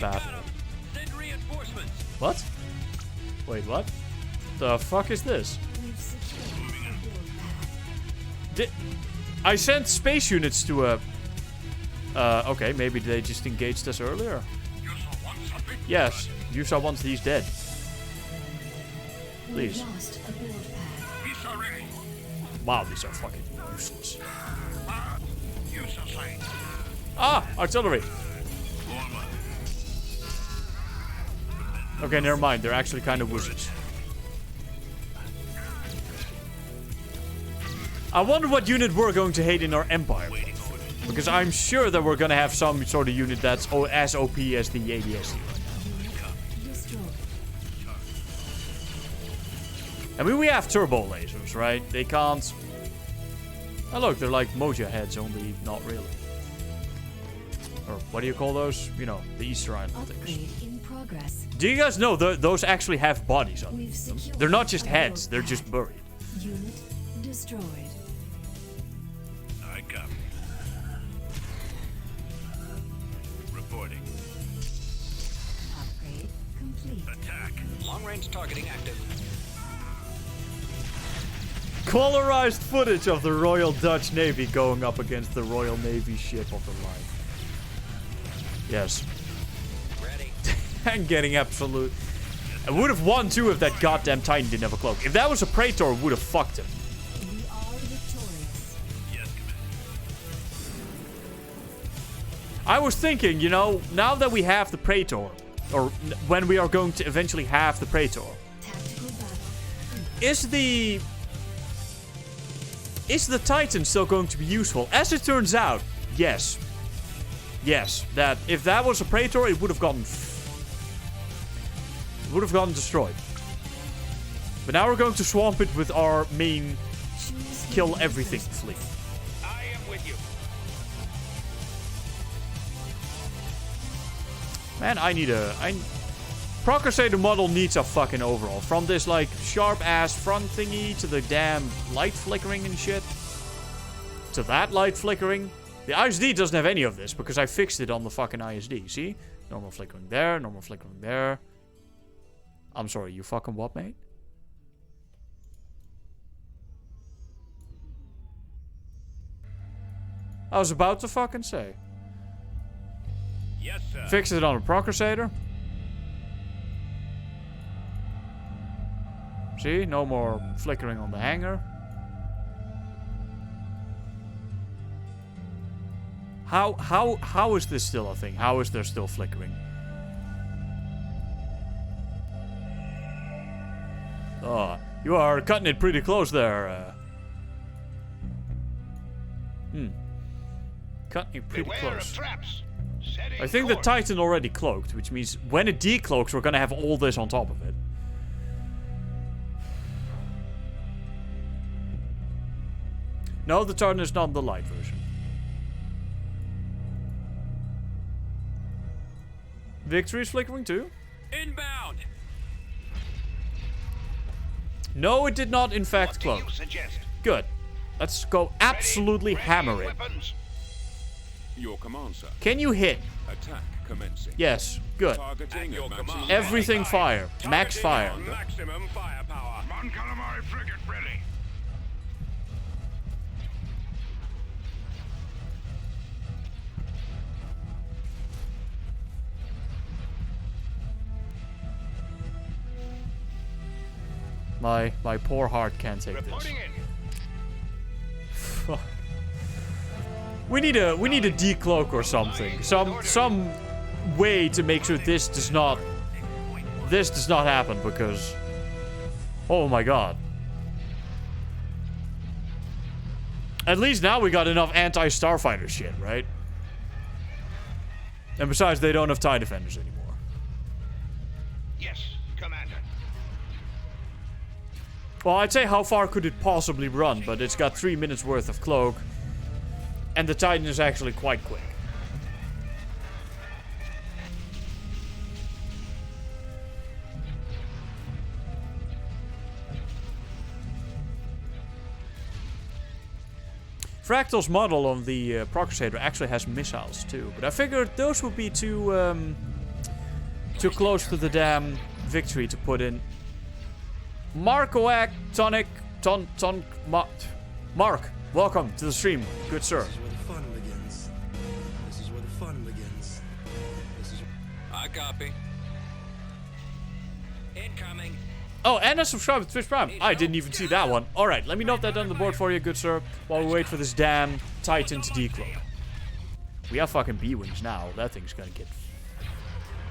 battle. What? Wait, what? The fuck is this? I sent space units to a... okay, maybe they just engaged us earlier. Yes, you saw once he's dead. Please. Wow, these are fucking useless. Ah, artillery. Okay, never mind. They're actually kind of wussies. I wonder what unit we're going to hate in our empire. Because I'm sure that we're going to have some sort of unit that's as OP as the ADSC right now. I mean, we have turbo lasers, right? They can't... Oh, look, they're like Moja heads, only not really. Or what do you call those? You know, the Easter Island things. In progress. Do you guys know those actually have bodies on them? They're not just heads, they're just buried. Unit destroyed. I copy. Reporting. Upgrade complete. Attack. Long-range targeting active. Colorized footage of the Royal Dutch Navy going up against the Royal Navy ship of the line. Yes. Ready. And getting absolute... I would have won too if that goddamn Titan didn't have a cloak. If that was a Praetor, it would have fucked him. We are victorious. Yes, Commander. I was thinking, you know, now that we have the Praetor, or when we are going to eventually have the Praetor, Tactical battle. is the Titan still going to be useful? As it turns out, yes. Yes, that if that was a Praetor, it would have gotten destroyed. But now we're going to swamp it with our main kill everything fleet. I am with you. Man, Pro Crusader model needs a fucking overhaul. From this, like, sharp-ass front thingy to the damn light flickering and shit. To that light flickering. The ISD doesn't have any of this because I fixed it on the fucking ISD. See? Normal flickering there, normal flickering there. I'm sorry, you fucking what, mate? I was about to fucking say. Yes, sir. Fixed it on a Pro Crusader. See? No more flickering on the hangar. How is this still a thing? How is there still flickering? Oh, you are cutting it pretty close there. Cutting it pretty Beware close. of traps. I think the Titan already cloaked, which means when it decloaks, we're gonna have all this on top of it. No, the Titan is not the light version. Victory is flickering too? Inbound. No, it did not in fact cloak. Good. Let's go absolutely hammer it. Your command, sir. Can you hit? Attack commencing. Yes. Good. Targeting your at command. maximum. Everything fire. Max fire. Maximum firepower. Mon Calamari frigate ready. My poor heart can't take this. Reporting in. We need a decloak or something. Some way to make sure this does not happen, because oh my god. At least now we got enough anti-starfighter shit, right? And besides, they don't have TIE defenders anymore. Yes, Commander. Well, I'd say how far could it possibly run, but it's got 3 minutes worth of cloak. And the Titan is actually quite quick. Fractal's model on the Pro Crusader actually has missiles too, but I figured those would be too too close to the damn victory to put in. Markoak Tonic Mark, welcome to the stream, good sir. This is where the fun begins. This is where the fun begins. This is. I copy. Incoming. Oh, and a subscribe to Twitch Prime. I didn't even see that one. Alright, let me note that on the board for you, good sir, while we wait for this damn Titan to decloak. We have fucking B-Wings now. That thing's gonna get...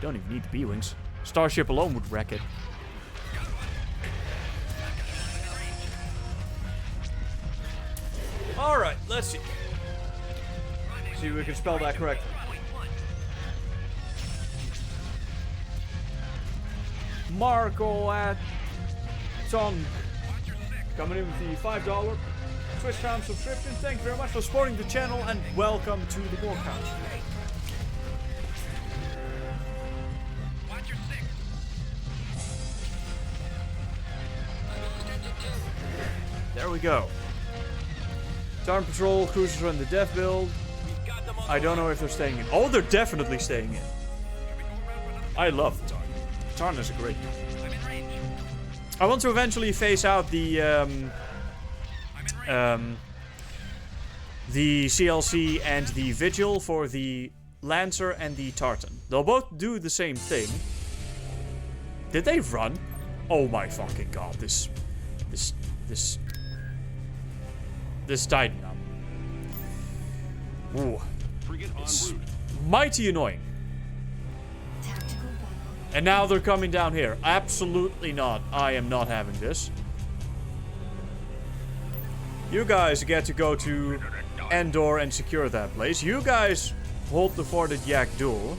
Don't even need the B-Wings. Starship alone would wreck it. Alright, let's see. See if we can spell that correctly. Marco at Ton coming in with the $5 Twitch Prime subscription. Thank you very much for supporting the channel and welcome to the walkout. There we go. Tarn Patrol, cruisers run the death build. I don't know if they're staying in. Oh, they're definitely staying in. I love the Tarn. Tarn is a great unit. I want to eventually phase out the CLC and the Vigil for the Lancer and the Tartan. They'll both do the same thing. Did they run? Oh my fucking god! This Titan. Ooh, it's mighty annoying. Tactical battle. And now they're coming down here. Absolutely not. I am not having this. You guys get to go to Endor and secure that place. You guys hold the fort at Yak Dul.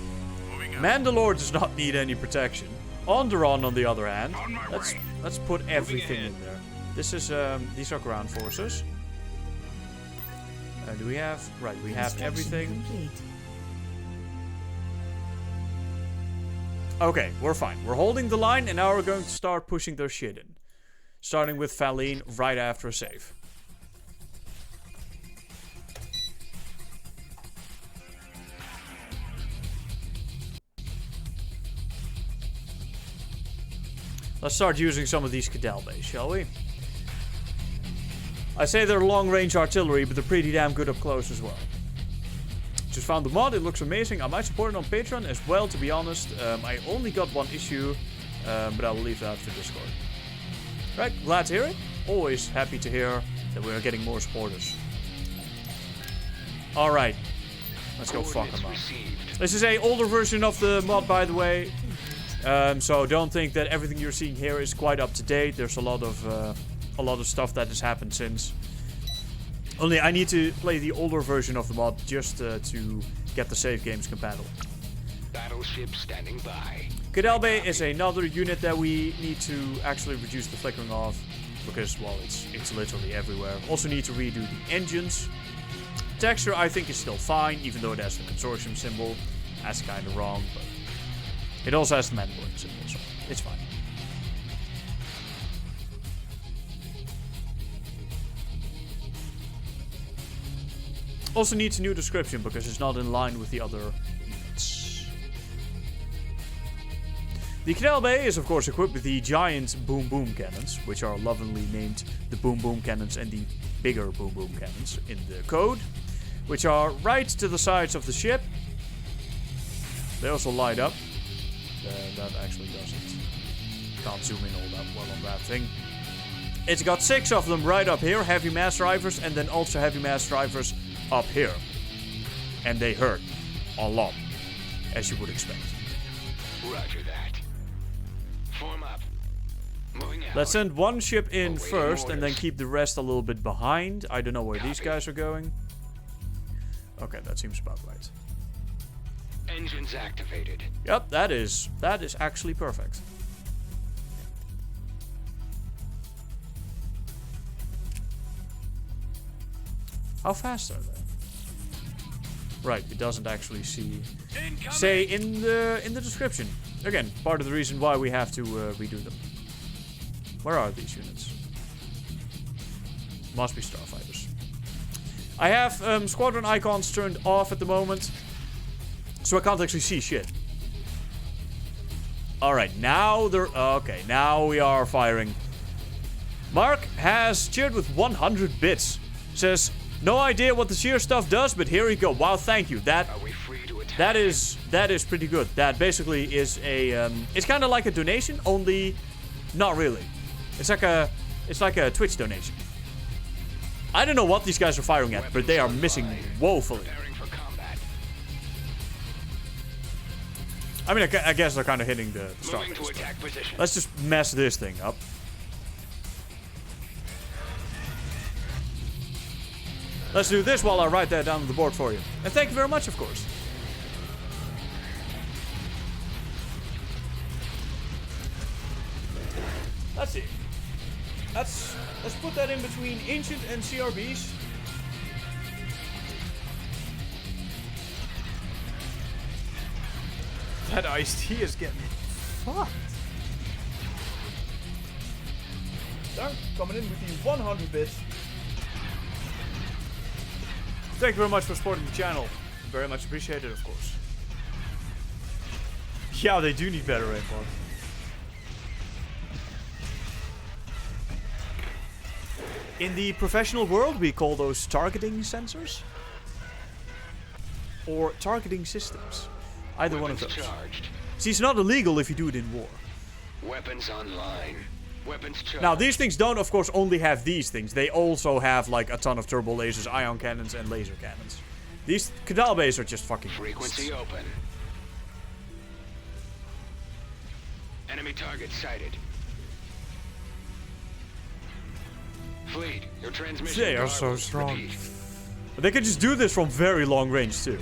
Mandalore does not need any protection. Onderon, on the other hand, let's put everything in there. This is these are ground forces. Do we have we have Construction everything. complete. Okay, we're fine. We're holding the line, and now we're going to start pushing their shit in. Starting with Faline right after a save. Let's start using some of these Cadell bays, shall we? I say they're long-range artillery, but they're pretty damn good up close as well. Just found the mod, it looks amazing. I might support it on Patreon as well, to be honest. I only got one issue, but I will leave that for Discord. Right, glad to hear it. Always happy to hear that we are getting more supporters. Alright, let's go fuck them up. This is a older version of the mod, by the way. So don't think that everything you're seeing here is quite up to date. There's a lot of stuff that has happened since. Only I need to play the older version of the mod just to get the save games compatible. Battleship standing by. Cadell Bay is another unit that we need to actually reduce the flickering of, because, well, it's literally everywhere. Also need to redo the engines. Texture, I think, is still fine, even though it has the consortium symbol. That's kind of wrong, but it also has the Mandalorian symbol, so it's fine. Also needs a new description because it's not in line with the other units. The Cadell Bay is of course equipped with the giant boom boom cannons, which are lovingly named the boom boom cannons and the bigger boom boom cannons in the code, which are right to the sides of the ship. They also light up. That actually doesn't. Can't zoom in all that well on that thing. It's got 6 of them right up here, heavy mass drivers, and then ultra heavy mass drivers up here. And they hurt a lot, as you would expect. Roger that. Form up. Moving out. Let's send one ship in first and then keep the rest a little bit behind. I don't know where these guys are going. Okay, that seems about right. Engines activated. Yep, that is actually perfect. How fast are they? Right, it doesn't actually say in the description. Again, part of the reason why we have to redo them. Where are these units? Must be starfighters. I have squadron icons turned off at the moment, so I can't actually see shit. Alright, now they're... Okay, now we are firing. Mark has cheered with 100 bits. Says, no idea what the cheer stuff does, but here we go. Wow, thank you. Are we free to attack? That is pretty good. That basically is a... it's kind of like a donation, only not really. It's like a Twitch donation. I don't know what these guys are firing at, but they are missing woefully. Preparing for combat. I mean, I guess they're kind of hitting the Moving to starbase. attack position. Let's just mess this thing up. Let's do this while I write that down on the board for you. And thank you very much, of course. Let's see. Let's put that in between Ancient and CRBs. That iced tea is getting fucked. Dark coming in with the 100 bits. Thank you very much for supporting the channel. Very much appreciated, of course. Yeah, they do need better aimbot. In the professional world, we call those targeting sensors. Or targeting systems. Either one of those. Charged. See, it's not illegal if you do it in war. Weapons online. Weapons charged. Now, these things don't, of course, only have these things. They also have, like, a ton of turbo lasers, ion cannons, and laser cannons. These Kadal bays are just fucking Frequency open. Enemy target sighted. Fleet, your transmission. They are so garbled. strong. Repeat. But they can just do this from very long range, too.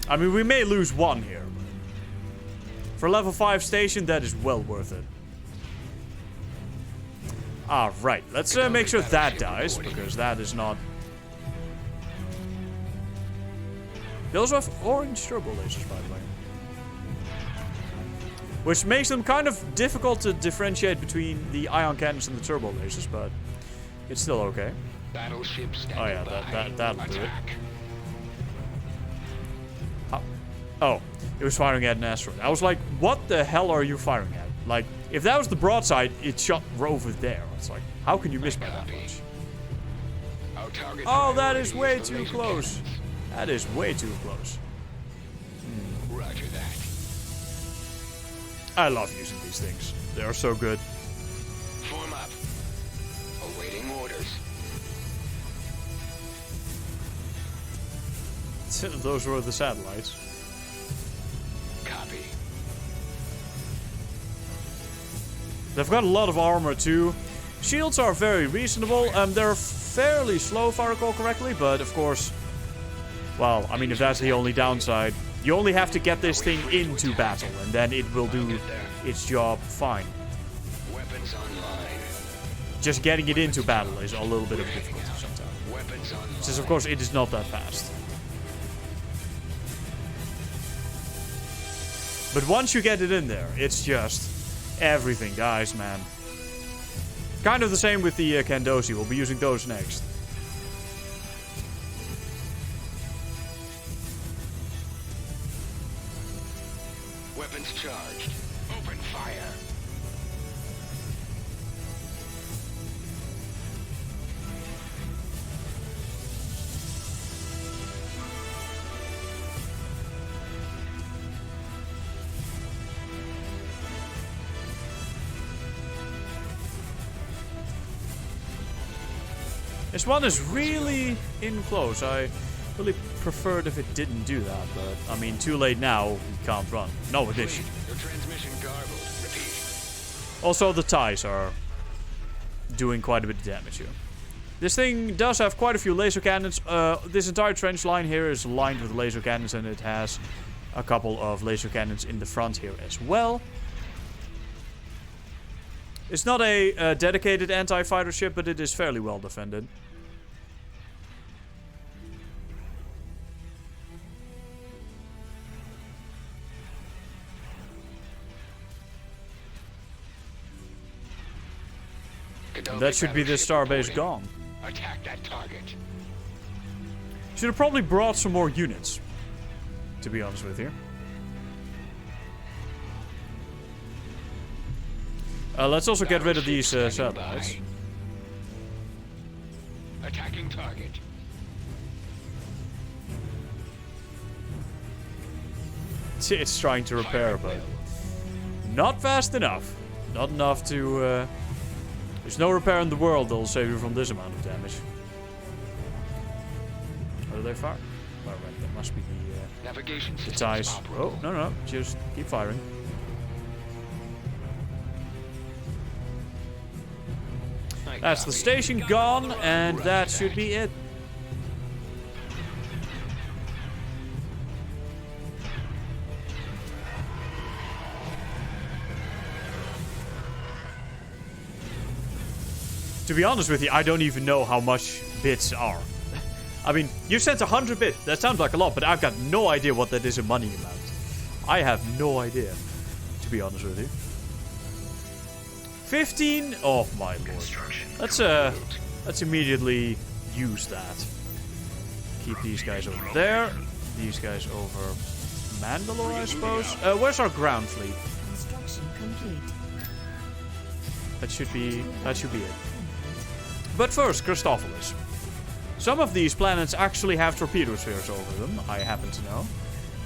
I mean, we may lose one here, but for level 5 station, that is well worth it. Alright, let's make sure that dies, because that is not... They also have orange turbo lasers, by the way. Which makes them kind of difficult to differentiate between the ion cannons and the turbo lasers, but it's still okay. Battleship standing Oh yeah, by. that'll do it. Attack. Oh, it was firing at an asteroid. I was like, what the hell are you firing at? Like, if that was the broadside, it shot over there. It's like, how can you miss by that much? Our target Oh, that is priority way the too laser close. cannons. That is way too close. Roger that. I love using these things. They are so good. Form up. Awaiting orders. Those were the satellites. Copy. They've got a lot of armor too. Shields are very reasonable. They're fairly slow if I recall correctly, but of course, well, I mean, if that's the only downside, you only have to get this thing into battle, and then it will do its job fine. Weapons online. Just getting it into battle is a little bit of a difficulty sometimes. Weapons online. Since of course it is not that fast. But once you get it in there, it's just everything dies, man. Kind of the same with the Kandoshi. We'll be using those next. Weapons charged. Open fire. This one is really in close. I really preferred if it didn't do that, but I mean, too late now. We can't run. No addition. Your transmission garbled. Repeat. Also, the ties are doing quite a bit of damage here. This thing does have quite a few laser cannons. This entire trench line here is lined with laser cannons, and it has a couple of laser cannons in the front here as well. It's not a dedicated anti-fighter ship, but it is fairly well defended. And that should be the starbase gone. Attack that target. Should have probably brought some more units, to be honest with you. Let's also get rid of these satellites. Attacking target. It's trying to repair, but not fast enough. Not enough to... there's no repair in the world that'll save you from this amount of damage. Where do they fire? Oh, right, that must be the Navigation system ties. Oh, no, just keep firing. That's the station gone, and that should be it. To be honest with you, I don't even know how much bits are. I mean, you said 100 bits. That sounds like a lot, but I've got no idea what that is in money amount. I have no idea, to be honest with you. 15? Oh my lord. Let's immediately use that. Keep these guys over there. These guys over Mandalore, I suppose. Where's our ground fleet? Construction complete. That should be it. But first, Christophilus. Some of these planets actually have torpedo spheres over them, I happen to know.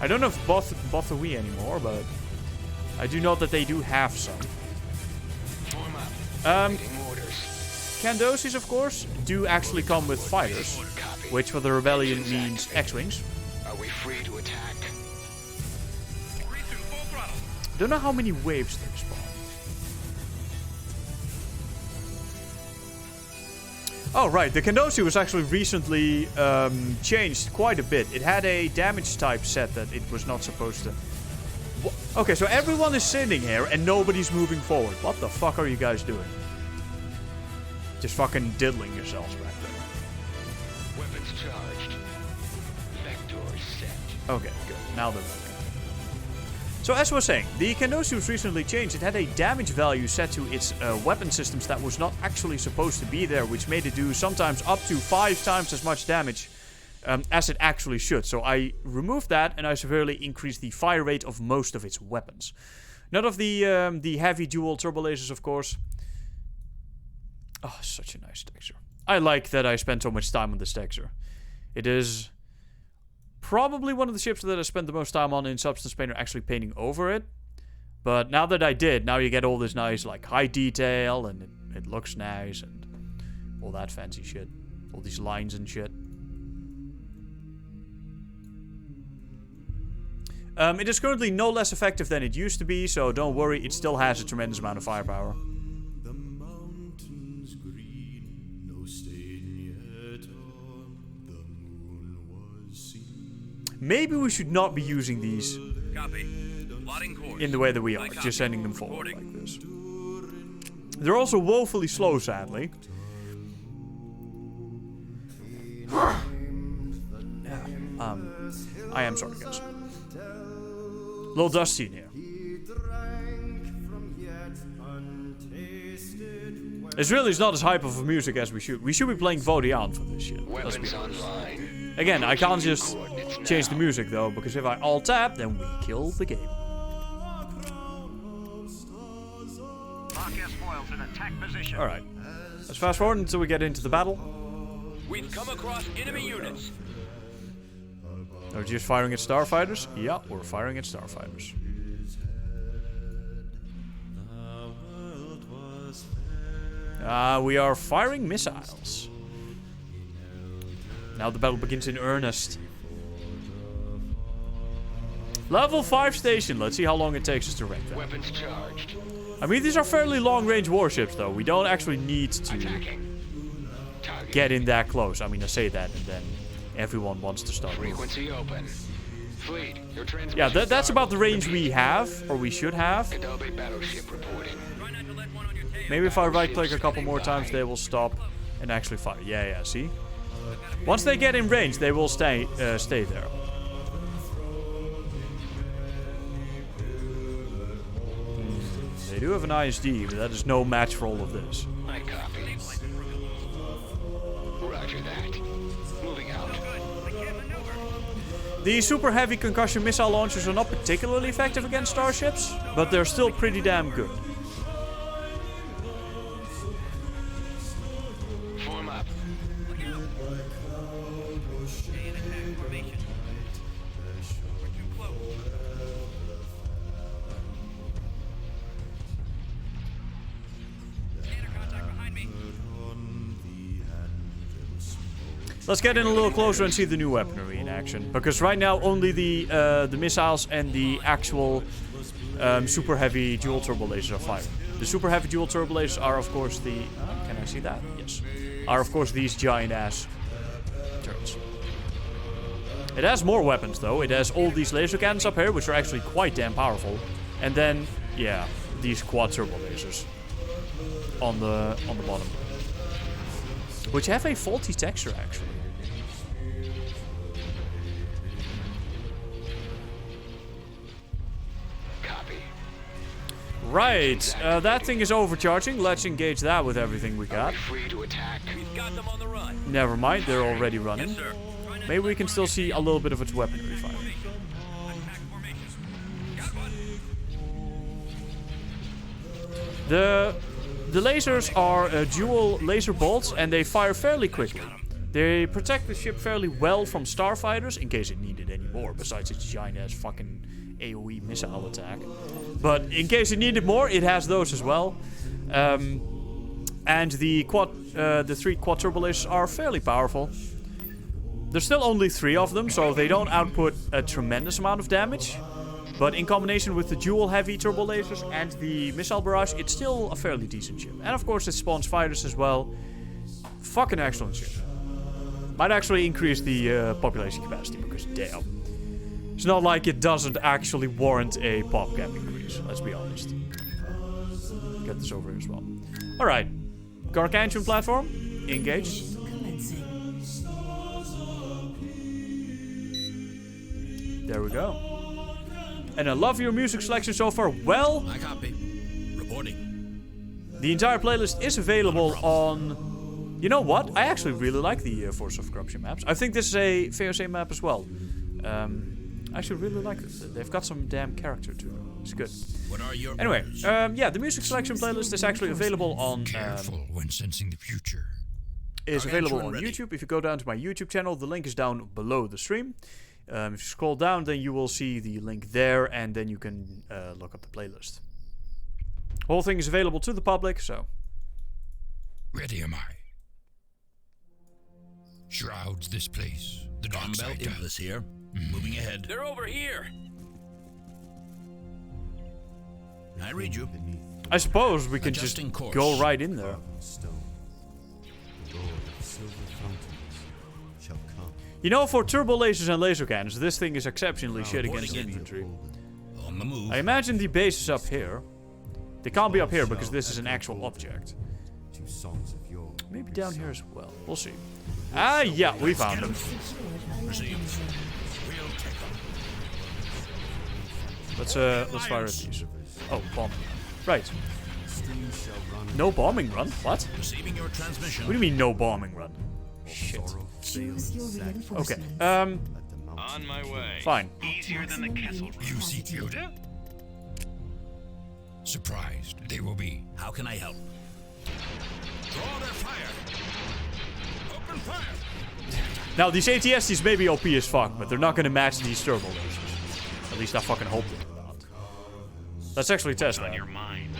I don't know if both are we anymore, but I do know that they do have some. Candosis, of course, do actually come with fighters, which for the Rebellion means X-Wings. Are we free to attack? Don't know how many waves they spawn. Oh, right. The Candosi was actually recently changed quite a bit. It had a damage type set that it was not supposed to... Okay, so everyone is sitting here and nobody's moving forward. What the fuck are you guys doing? Just fucking diddling yourselves back there. Weapons charged. Vector set. Okay, good. Now they're moving. So as I was saying, the Candosi was recently changed. It had a damage value set to its weapon systems that was not actually supposed to be there, which made it do sometimes up to 5 times as much damage as it actually should. So I removed that and I severely increased the fire rate of most of its weapons. None of the heavy dual turbo lasers, of course. Oh, such a nice texture. I like that I spent so much time on this texture. It is probably one of the ships that I spent the most time on in Substance Painter actually painting over it. But now that I did, now you get all this nice like high detail and it looks nice and all that fancy shit. All these lines and shit. It is currently no less effective than it used to be, so don't worry, it still has a tremendous amount of firepower. Maybe we should not be using these in the way that we are, just sending them forward like this. They're also woefully slow, sadly. I am sorry, guys. A little dusty in here. This really is not as hype of a music as we should. We should be playing Vodian for this shit. Weapons online. Again, I can't just change the music though, because if I alt-tab, then we kill the game. Alright. Let's fast forward until we get into the battle. We've come across enemy units. Are we just firing at starfighters? Yeah, we're firing at starfighters. We are firing missiles. Now the battle begins in earnest. Level 5 station. Let's see how long it takes us to wreck that. Weapons charged. I mean, these are fairly long-range warships, though. We don't actually need to get in that close. I mean, I say that, and then everyone wants to start moving. Frequency open. Fleet, your transmission. Yeah, that's about the range we have, or we should have. Adobe battleship reporting. Maybe if I right-click a couple more times, they will stop and actually fire. Yeah, see? Once they get in range, they will stay there. They do have an ISD, but that is no match for all of this. I copy. Roger that. Moving out. The super heavy concussion missile launchers are not particularly effective against starships, but they're still pretty damn good. Form up. Let's get in a little closer and see the new weaponry in action. Because right now only the missiles and the actual super heavy dual turbo lasers are firing. The super heavy dual turbo lasers are of course the... can I see that? Yes. Are of course these giant ass turrets. It has more weapons though. It has all these laser cannons up here, which are actually quite damn powerful. And then, yeah, these quad turbo lasers on the bottom. Which have a faulty texture actually. Right, that thing is overcharging. Let's engage that with everything we got. Free to attack. We've got them on the run. Never mind, they're already running. Yes, sir. Maybe we can still see a little bit of its weaponry firing. Attack formation. Got one. The lasers are dual laser bolts and they fire fairly quickly. They protect the ship fairly well from starfighters, in case it needed any more, besides its giant ass fucking AoE missile attack. But in case it needed more, it has those as well. And the three quad turbo lasers are fairly powerful. There's still only 3 of them, so they don't output a tremendous amount of damage. But in combination with the dual heavy turbo lasers and the missile barrage, it's still a fairly decent ship. And of course it spawns fighters as well. Fucking excellent ship. Might actually increase the population capacity, because damn. It's not like it doesn't actually warrant a pop cap increase, let's be honest. Get this over here as well. Alright. Gargantuan platform. Engage. Commencing. There we go. And I love your music selection so far. Well, I copy. Reporting. the entire playlist is available on... You know what? I actually really like the Force of Corruption maps. I think this is a VOC map as well. I actually really like this. They've got some damn character to them. It's good. What are your Anyway, orders? yeah, the music selection playlist is actually available on... Careful when sensing the future. is available Gargantuan on ready. YouTube. If you go down to my YouTube channel, the link is down below the stream. If you scroll down, then you will see the link there, and then you can look up the playlist. Whole thing is available to the public, so... Ready am I. Shrouds this place. The dark Combat side does. Impulse here. Moving ahead. They're over here. I read you. I suppose we can just Adjusting course. go right in there. You know, for turbo lasers and laser cannons, this thing is exceptionally shit against infantry. On the move. I imagine the base is up here. They can't be up here because this is an actual object. Maybe down here as well. We'll see. Ah, yeah, we found them. Let's fire at these. Oh, bombing. Right. No bombing run? What? Receiving your transmission. What do you mean no bombing run? Shit. Choose your Okay. reinforcements. On my way. Fine. Easier than the Kessel. You seek Yoda? Surprised they will be. How can I help? Draw their fire. Open fire. Now, these ATSTs may be OP as fuck, but they're not gonna match these turbo lasers. At least I fucking hope they're not. Let's actually test that. Mind.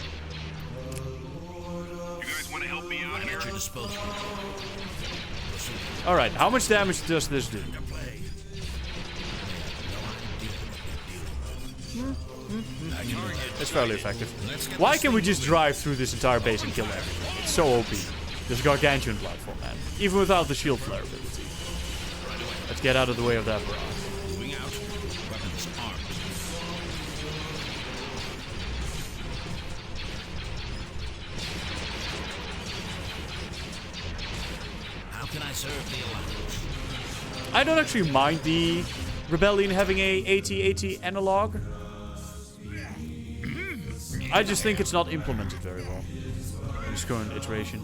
You guys want to help me out At here? your disposal. Alright, how much damage does this do? Play. It's fairly effective. Why can we just drive through this entire base and kill everything? It's so OP. This gargantuan platform, man. Even without the shield flare ability. Let's get out of the way of that barrage. Moving out. Weapons armed. How can I serve the Alliance? I don't actually mind the Rebellion having a 80-80 analog. I just think it's not implemented very well in its current iteration.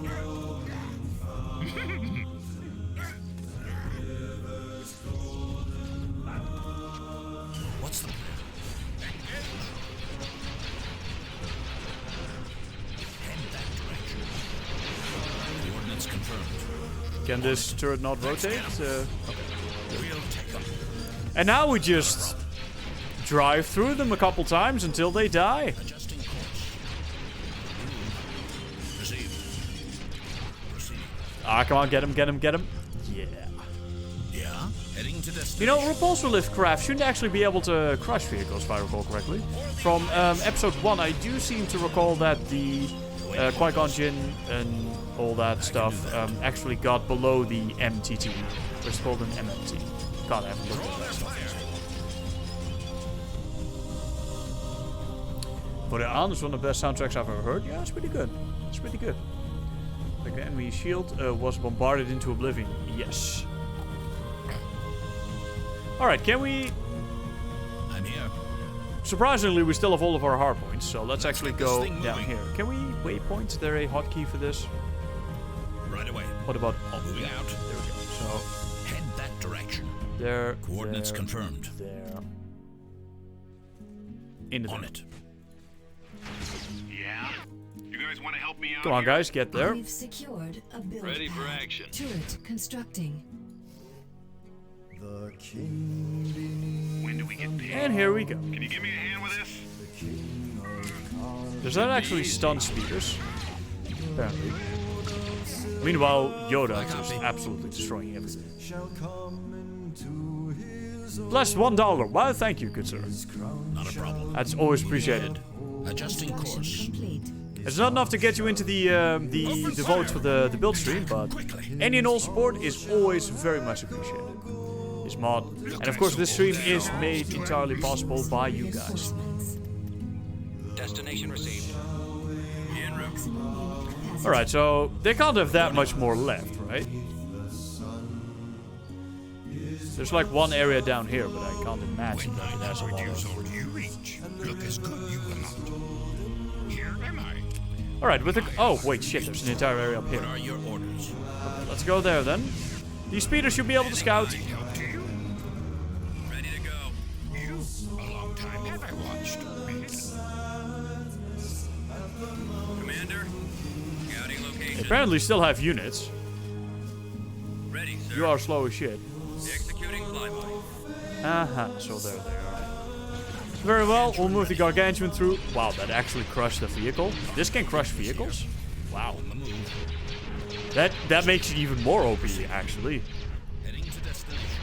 Can this turret not rotate? Okay. And now we just drive through them a couple times until they die. Adjusting course. Receive. Proceed. Ah, come on, get him, get him, get him. Yeah. Yeah. Heading to destination. You know, repulsor lift craft shouldn't actually be able to crush vehicles, if I recall correctly. From episode 1, I do seem to recall that the Qui-Gon Jinn and all that stuff actually got below the MTT. It's called an MMT. God, I haven't looked at that stuff. But it's one of the best soundtracks I've ever heard. Yeah, it's pretty good. It's pretty good. Like the enemy shield was bombarded into oblivion. Yes. Alright, can we... I'm here. Surprisingly, we still have all of our hard points, so let's actually go down here. Can we waypoint? Is there a hotkey for this? Right away. What about... Oh, Moving out. there we go. So, Head that direction. there... Coordinates there, confirmed. There. Into On there. it. Yeah? You guys want to help me out? Come on, here? guys, get there. We've secured a build Ready for pad. action. Turret constructing. When do we get paid? And here we go. Can you give me a hand with this? Does that actually stun speeders? Apparently. Meanwhile, Yoda is just absolutely destroying everything. Bless $1. Well, thank you, good sir. Not a problem. That's always appreciated. Adjusting Construction course. complete. It's not enough to get you into the votes for the build stream, but any and all support is always very much appreciated. This mod, and of course this stream is made entirely possible by you guys. Destination received. En route. Alright, so they can't have that much more left, right? There's like one area down here, but I can't imagine that it has a lot of... All you reach. Look as good you will not. Here am I. Alright, with the... Oh, wait, shit, there's an entire area up here. What are your orders? Let's go there then. These speeders should be able to scout. Help to you. Ready to go. You. A long time have I watched. Commander, scouting They location. apparently still have units. Ready, sir. You are slow as shit. Executing flyby. So there they are. Very well, we'll move the Gargantuan through. Wow, that actually crushed the vehicle. This can crush vehicles? Wow. That makes it even more OP, actually. Heading to destination.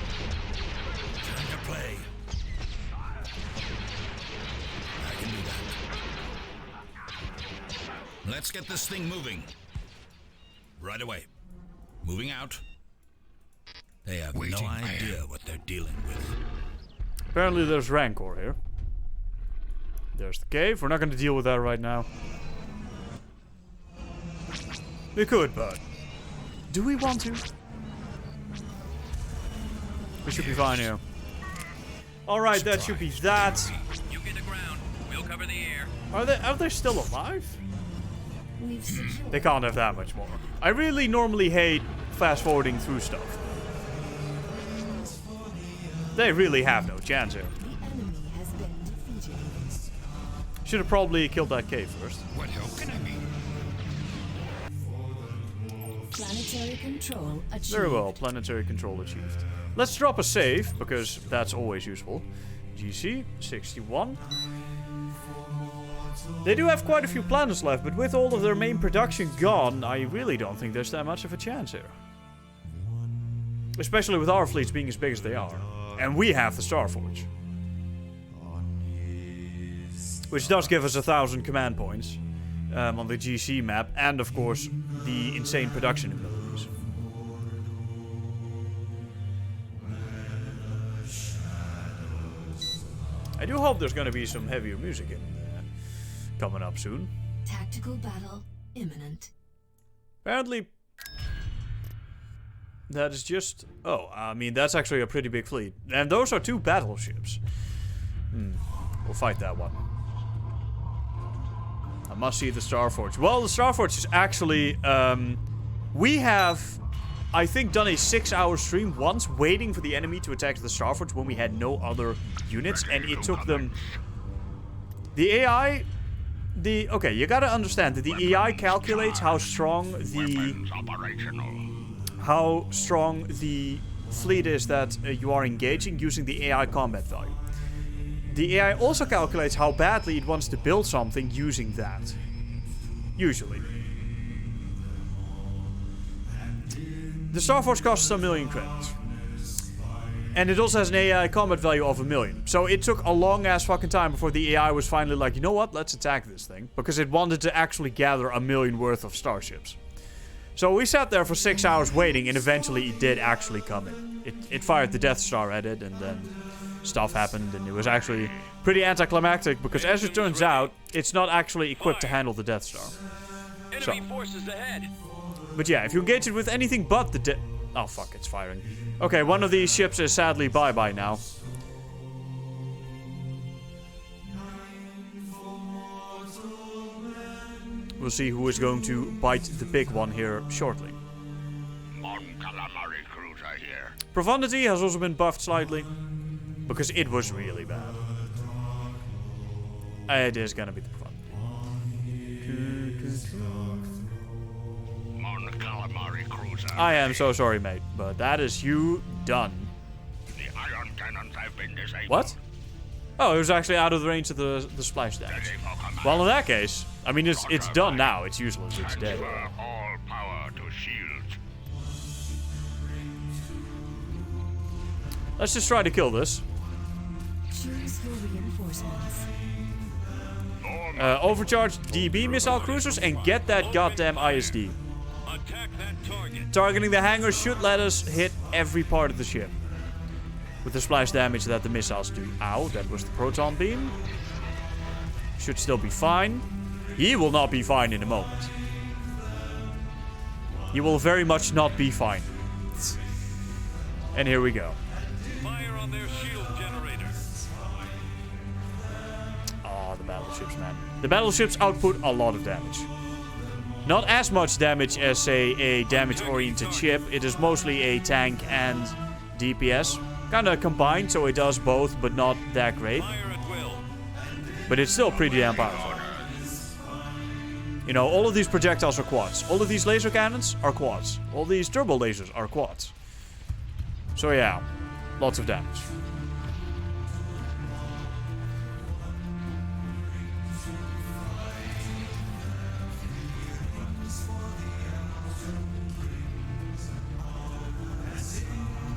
Time to play. I can do that. Let's get this thing moving. Right away. Moving out. They have Waiting no fire. idea what they're dealing with. Apparently there's Rancor here. There's the cave. We're not going to deal with that right now. We could, but... Do we want to? We should be fine here. Alright, that should be that. You get the ground. We'll cover the air. Are they still alive? We've secured They can't have that much more. I really normally hate fast forwarding through stuff. They really have no chance here. the enemy has been defeated. Should have probably killed that cave first. What help can I be? Planetary control achieved. Very well, planetary control achieved. Let's drop a save, because that's always useful. GC, 61. They do have quite a few planets left, but with all of their main production gone, I really don't think there's that much of a chance here. Especially with our fleets being as big as they are. And we have the Starforge. Which does give us 1,000 command points on the GC map, and of course, the insane production abilities. I do hope there's going to be some heavier music in coming up soon. Tactical battle imminent. Apparently, that is just... Oh, I mean, that's actually a pretty big fleet. And those are 2 battleships. We'll fight that one. I must see the Starforge. Well, the Starforge is actually... we have, I think, done a 6-hour stream once, waiting for the enemy to attack the Starforge when we had no other units, and it took them... The AI... Okay, you gotta understand that the AI calculates how strong the... how strong the fleet is that you are engaging using the AI combat value. The AI also calculates how badly it wants to build something using that. Usually. The Starforce costs 1 million credits. And it also has an AI combat value of 1 million. So it took a long ass fucking time before the AI was finally like, you know what, let's attack this thing. Because it wanted to actually gather 1 million worth of starships. So we sat there for 6 hours waiting, and eventually it did actually come in. It fired the Death Star at it, and then stuff happened, and it was actually pretty anticlimactic, because as it turns out, it's not actually equipped to handle the Death Star. Enemy forces ahead. But yeah, if you engage it with anything but the oh fuck, it's firing. Okay, one of these ships is sadly bye-bye now. We'll see who is going to bite the big one here shortly. Mon calamari cruiser here. Profundity has also been buffed slightly, because it was really bad. It is gonna be the Profundity. Mon calamari cruiser. I am so sorry, mate, but that is you done. The ion cannons have been disabled. What? Oh, it was actually out of the range of the splash damage. Well, in that case, I mean, it's done now. It's useless. It's dead. Transfer all power to shields. Let's just try to kill this. Choose your reinforcements. Overcharge DB missile cruisers and get that goddamn ISD. Attack that target. Targeting the hangar should let us hit every part of the ship. With the splash damage that the missiles do. Ow, that was the proton beam. Should still be fine. He will not be fine in a moment. He will very much not be fine. And here we go. Fire on their shield generator. Oh, the battleships, man. The battleships output a lot of damage. Not as much damage as, say, a damage-oriented ship. It is mostly a tank and DPS. Kinda combined, so it does both, but not that great. Fire at will. But it's still pretty damn powerful. You know, all of these projectiles are quads. All of these laser cannons are quads. All these turbo lasers are quads. So yeah, lots of damage.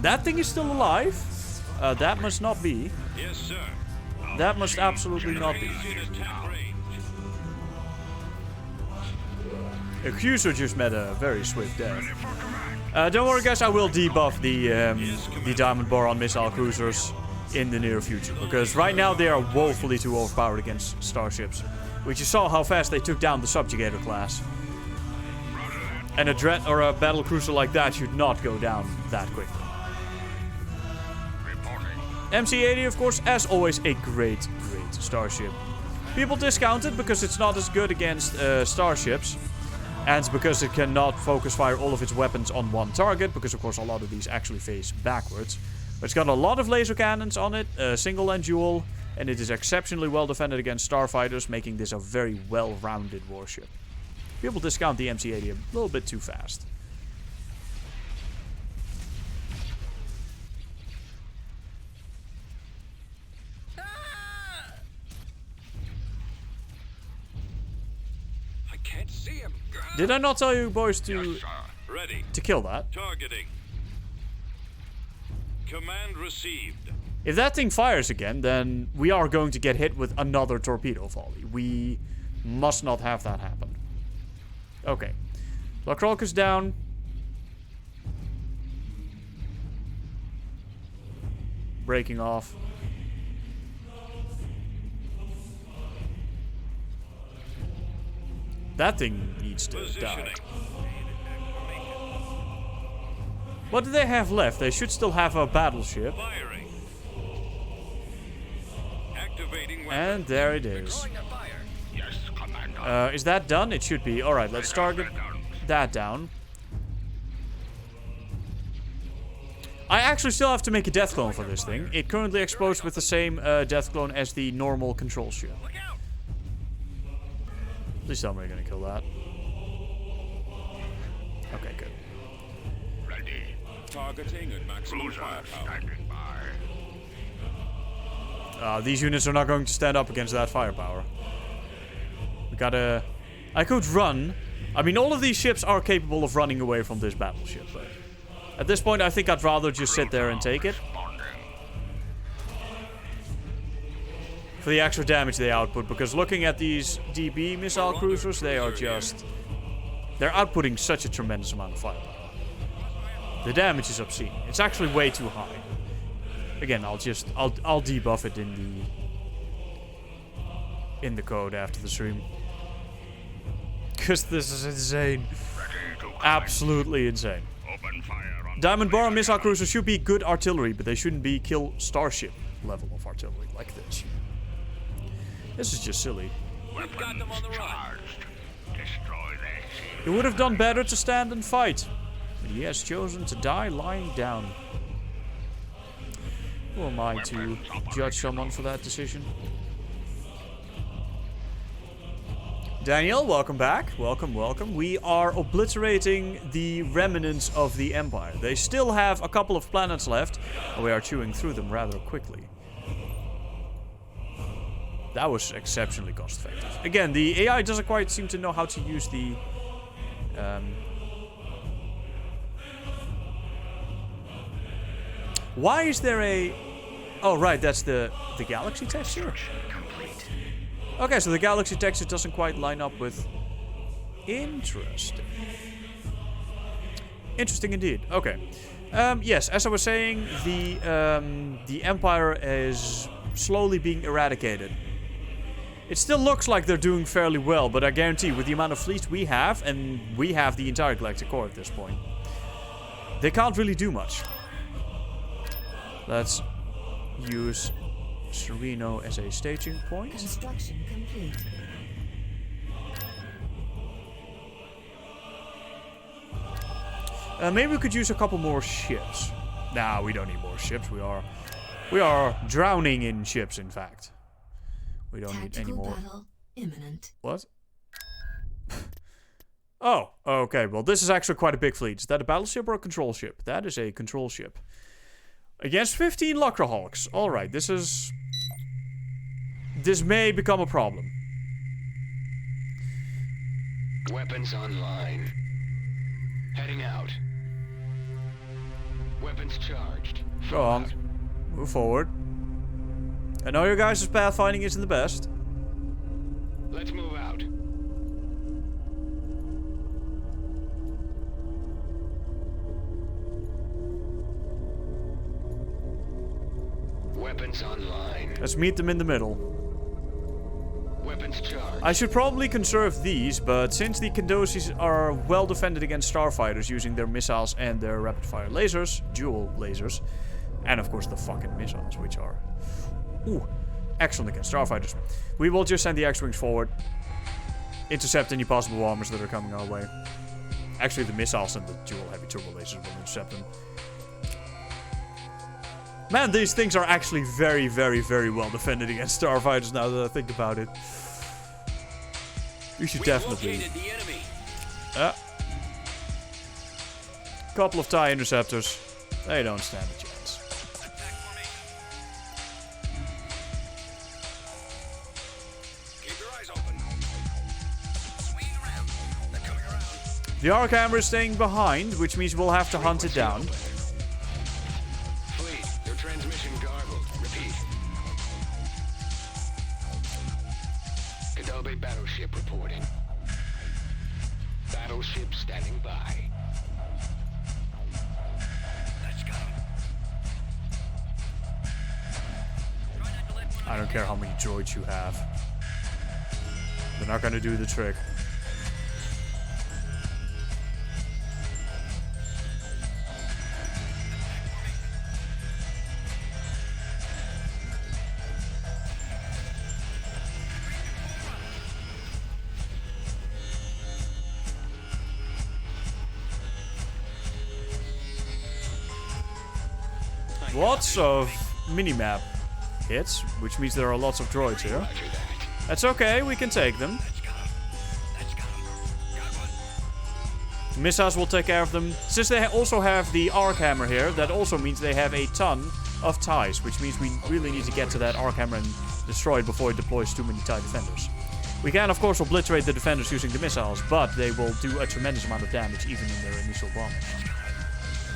That thing is still alive? That must not be. Yes, sir. That must absolutely not be. In attack range. Accuser just met a very swift death. Don't worry, guys. I will debuff the Diamond Boron missile cruisers in the near future, because right now they are woefully too overpowered against starships. Which you saw how fast they took down the Subjugator class. And a dread or a battle cruiser like that should not go down that quickly. MC-80, of course, as always, a great starship. People discount it because it's not as good against starships. And because it cannot focus fire all of its weapons on one target, because of course a lot of these actually face backwards. But it's got a lot of laser cannons on it, single and dual, and it is exceptionally well defended against starfighters, making this a very well-rounded warship. People discount the MC-80 a little bit too fast. I can't see him. Did I not tell you boys to Ready. kill that? Targeting. Command received. If that thing fires again, then we are going to get hit with another torpedo volley. We must not have that happen. Okay. Lacrolcus down. Breaking off. That thing needs to die. Positioning. What do they have left? They should still have a battleship. Firing. Activating weapon. And there it is. Calling a fire. Yes, Commander. Is that done? It should be. Alright, let's target that down. I actually still have to make a death clone for this thing. It currently explodes with the same death clone as the normal control ship. Look out. Please tell me you're gonna kill that. Okay, good. Targeting at maximum firepower. These units are not going to stand up against that firepower. We gotta... I could run. I mean, all of these ships are capable of running away from this battleship, but... At this point, I think I'd rather just sit there and take it. For the extra damage they output, because looking at these DB missile cruisers, they are just... They're outputting such a tremendous amount of firepower. The damage is obscene. It's actually way too high. Again, I'll debuff it in the code after the stream. Cause this is insane. Absolutely insane. Diamond Bar missile cruisers should be good artillery, but they shouldn't be kill starship level of artillery like this. This is just silly. We've got them on the run. He would have done better to stand and fight, but he has chosen to die lying down. Who am I to judge someone for that decision? Daniel, welcome back. Welcome, welcome. We are obliterating the remnants of the Empire. They still have a couple of planets left, and we are chewing through them rather quickly. That was exceptionally cost effective. Again, the AI doesn't quite seem to know how to use the... Why is there a... Oh, right, that's the galaxy texture? Okay, so the galaxy texture doesn't quite line up with... Interesting. Interesting indeed. Okay. Yes, as I was saying, the Empire is slowly being eradicated. It still looks like they're doing fairly well, but I guarantee with the amount of fleets we have, and we have the entire Galactic Core at this point, they can't really do much. Let's use Sereno as a staging point. Construction complete. Maybe we could use a couple more ships. Nah, we don't need more ships. We are drowning in ships, in fact. We don't need any more. Battle imminent. What? Oh, okay. Well, this is actually quite a big fleet. Is that a battleship or a control ship? That is a control ship. Against 15 Lucrahawks. Alright, this may become a problem. Weapons online. Heading out. Weapons charged. Go on. Move forward. I know your guys' pathfinding isn't the best. Let's move out. Weapons online. Let's meet them in the middle. Weapons charged. I should probably conserve these, but since the Kandosis are well defended against starfighters using their missiles and their rapid-fire lasers, dual lasers, and of course the fucking missiles, which are... Ooh, excellent against starfighters. We will just send the X-Wings forward. Intercept any possible bombers that are coming our way. Actually, the missiles and the dual heavy turbo lasers will intercept them. Man, these things are actually very, very, very well defended against starfighters now that I think about it. We should definitely... Located the enemy. Couple of TIE interceptors. They don't stand a chance. Attack formation. Keep your eyes open. Swing around. They're coming around. The Archamber is staying behind, which means we'll have to hunt it down. Fleet, your transmission garbled. Repeat. Kenobi battleship reporting. Battleship standing by. Let's go. I don't care how many droids you have. They're not gonna do the trick. Lots of minimap hits, which means there are lots of droids here. Roger that. That's okay, we can take them. Let's go. Let's go. Got one. Missiles will take care of them. Since they also have the arc hammer here, that also means they have a ton of ties, which means we really need to get to that arc hammer and destroy it before it deploys too many TIE defenders. We can, of course, obliterate the defenders using the missiles, but they will do a tremendous amount of damage even in their initial bombing.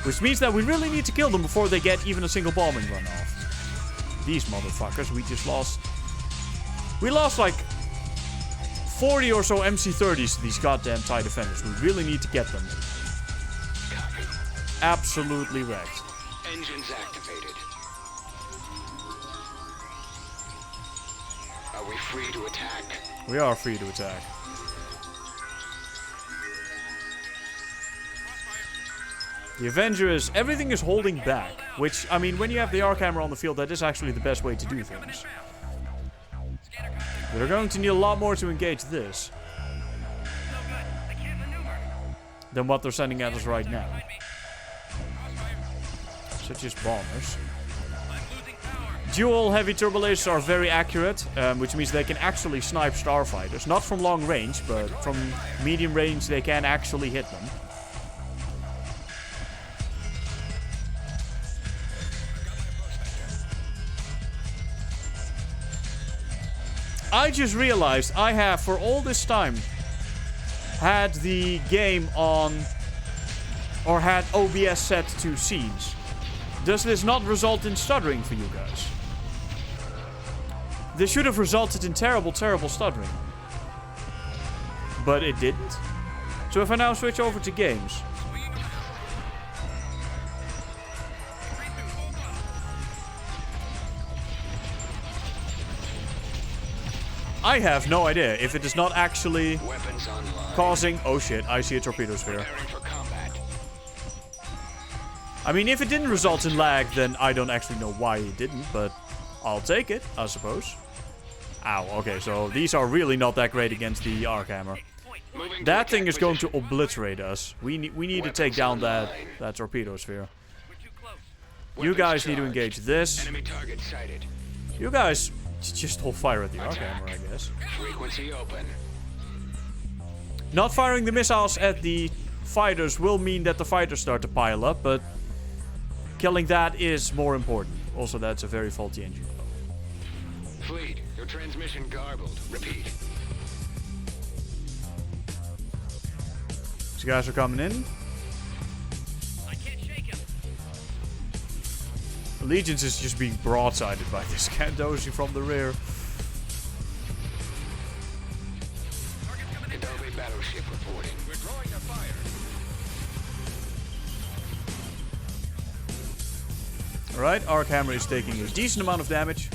Which means that we really need to kill them before they get even a single bombing run off. These motherfuckers, we just lost... We lost like 40 or so MC-30s to these goddamn TIE defenders. We really need to get them. Copy. Absolutely wrecked. Engines activated. Are we free to attack? We are free to attack. The Avenger is... Everything is holding back. Which, I mean, when you have the arc hammer on the field, that is actually the best way to do things. We're going to need a lot more to engage this than what they're sending at us right now. Such as bombers. Dual heavy turbo lasers are very accurate, which means they can actually snipe starfighters. Not from long range, but from medium range they can actually hit them. I just realized I have, for all this time, had the game on, or had OBS set to scenes. Does this not result in stuttering for you guys? This should have resulted in terrible, terrible stuttering. But it didn't. So if I now switch over to games... I have no idea if it is not actually Weapons online. causing... Oh shit, I see a torpedo sphere. Preparing for combat. I mean, if it didn't result in lag, then I don't actually know why it didn't, but I'll take it, I suppose. Ow, okay, so these are really not that great against the arc hammer. Moving to That thing attack is going to position. obliterate us. We need to take down that torpedo sphere. You Weapons guys need to charged. engage this. Enemy target sighted. You guys just hold fire at the arc hammer, I guess. Frequency open. Not firing the missiles at the fighters will mean that the fighters start to pile up, but killing that is more important. Also, that's a very faulty engine. Fleet, your transmission garbled. Repeat. These guys are coming in. I can't shake him. Allegiance is just being broadsided by this Kandoshi from the rear. Adobe battleship reporting. We're drawing a fire. Alright, arc hammer is taking a decent amount of damage.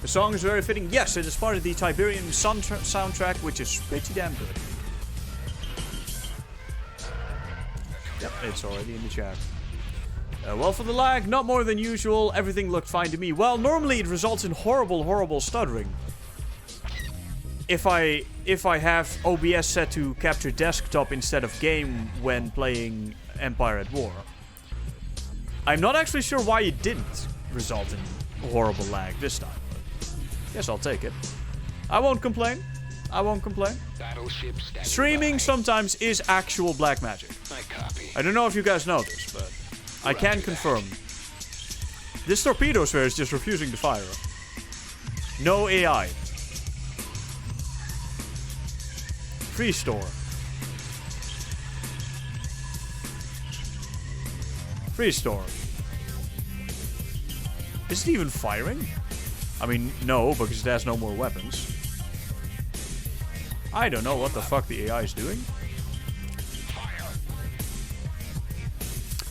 The song is very fitting. Yes, it is part of the Tiberian soundtrack, which is pretty damn good. Yep, it's already in the chat. Well, for the lag, not more than usual. Everything looked fine to me. Well, normally it results in horrible, horrible stuttering. If I have OBS set to capture desktop instead of game when playing Empire at War. I'm not actually sure why it didn't result in horrible lag this time. Yes, I'll take it. I won't complain. I won't complain. Battleship standing Streaming by. sometimes is actual black magic. I copy. I don't know if you guys know this, but I can confirm. This torpedo sphere is just refusing to fire. No AI. Freeze store. Freeze store. Is it even firing? I mean, no, because it has no more weapons. I don't know what the fuck the AI is doing.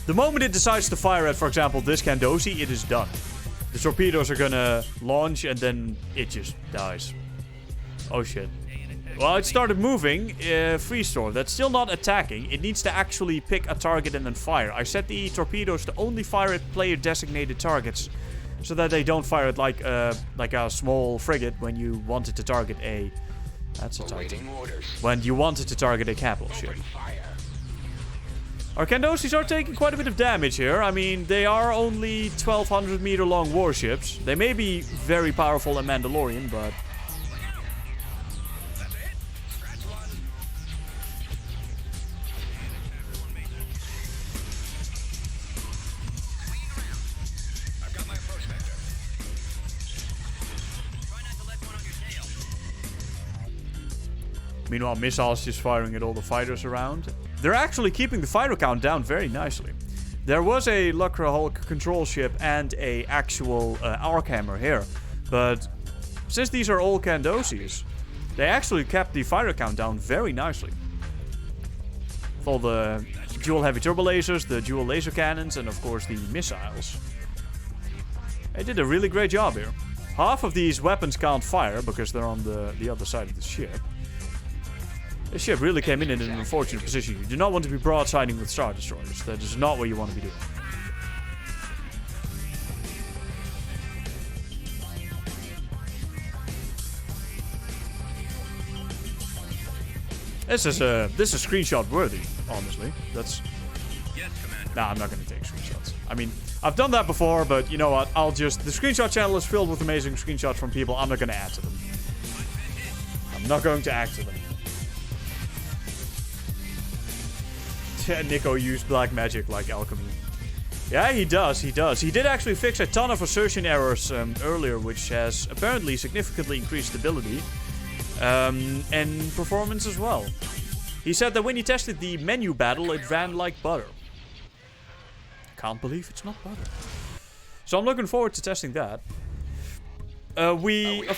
The moment it decides to fire at, for example, this Kandoshi, it is done. The torpedoes are gonna launch and then it just dies. Oh shit. Well, it started moving. Freeze store. That's still not attacking. It needs to actually pick a target and then fire. I set the torpedoes to only fire at player-designated targets, so that they don't fire at like a small frigate when you wanted to target a... That's a Titan. Awaiting orders. When you wanted to target a capital ship. Open fire. Our Kandoshis are taking quite a bit of damage here. I mean, they are only 1,200 meter long warships. They may be very powerful and Mandalorian, but... Meanwhile, missiles just firing at all the fighters around. They're actually keeping the fighter count down very nicely. There was a Lucra Hulk control ship and a actual Arkhammer here. But since these are all Candosies, they actually kept the fighter count down very nicely. With all the dual heavy turbo lasers, the dual laser cannons, and of course the missiles. They did a really great job here. Half of these weapons can't fire because they're on the other side of the ship. This ship really came in an unfortunate position. You do not want to be broadsiding with Star Destroyers. That is not what you want to be doing. This is screenshot worthy, honestly. That's... Yes, Commander. Nah, I'm not going to take screenshots. I mean, I've done that before, but you know what? I'll just... The screenshot channel is filled with amazing screenshots from people. I'm not going to add to them. I'm not going to add to them. Nico used black magic like alchemy. Yeah, he does. He does. He did actually fix a ton of assertion errors earlier, which has apparently significantly increased stability and performance as well. He said that when he tested the menu battle, it ran like butter. Can't believe it's not butter. So I'm looking forward to testing that. Of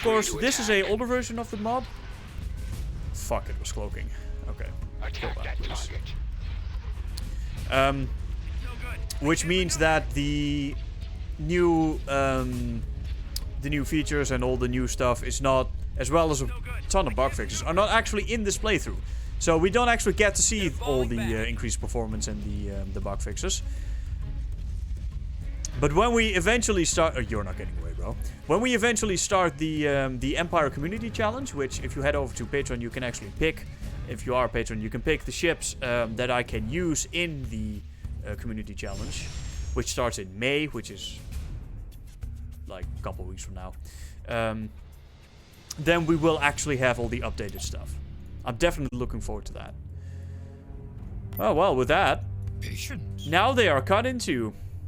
course, this is a older version of the mod. Fuck, it was cloaking. Okay. Attack that target. Which means that the new features and all the new stuff is not, as well as a ton of bug fixes, are not actually in this playthrough. So we don't actually get to see all the increased performance and the bug fixes. But when we eventually start... Oh, you're not getting away, bro. When we eventually start the Empire Community Challenge, which if you head over to Patreon, you can actually pick... If you are a patron, you can pick the ships that I can use in the Community Challenge, which starts in May, which is like a couple weeks from now. Then we will actually have all the updated stuff. I'm definitely looking forward to that. Oh, well, with that, Patience. now they are cut into